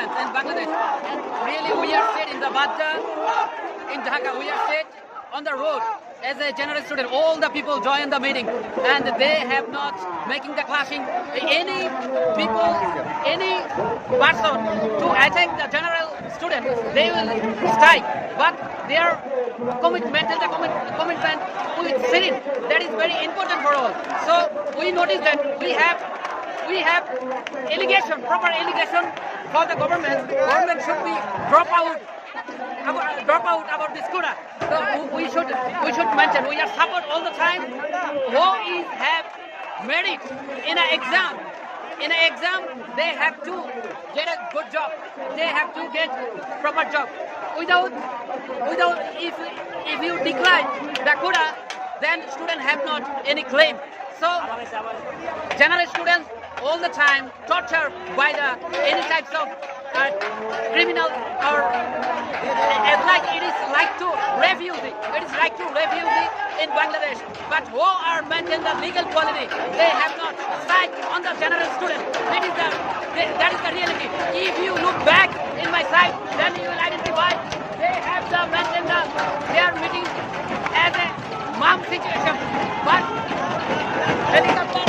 students in Bangladesh. And really, we are sit in the Badja, in Dhaka. We are sit on the road as a general student. All the people join the meeting, and they have not making the clashing. Any people, any person to attack the general student, they will strike. But their commitment and the commitment with sitting, that is very important for all. So we notice that we have allegation, proper allegation for the government. Government should be drop out about this Quran. So we should mention we are support all the time. Who is have merit in an exam? In an exam, they have to get a good job. They have to get proper job. Without if you decline the Quran, then students have not any claim. So general students all the time tortured by the any types of criminal or it's like it is like to refugee. It is like to refugee in Bangladesh. But who are maintain the legal quality? They have not strike on the general student. That is the reality. If you look back in my side, then you will identify they have the maintain their meeting as a mom situation. But helicopter.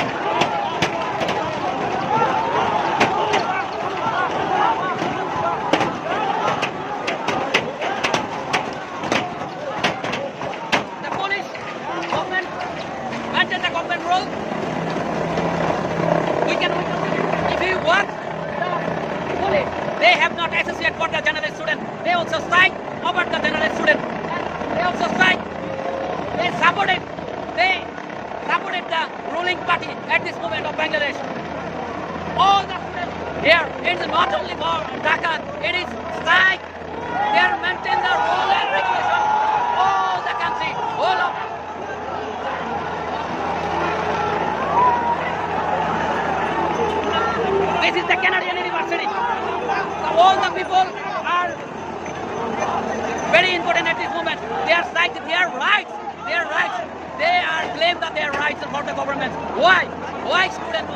Maintain the government role. We can if you want the police, they have not associated for the general student. They also strike over the general student. They also strike. They supported the ruling party at this moment of Bangladesh. All the students here, it is not only for Dhaka, it is strike. They are maintain the rule and regulation. All the country, all of this is the Canadian University. So all the people are very important at this moment. They are striking their rights. Their rights. They are claim that their rights for the government. Why? Why students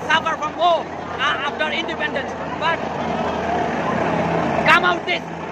suffer from war after independence? But come out this.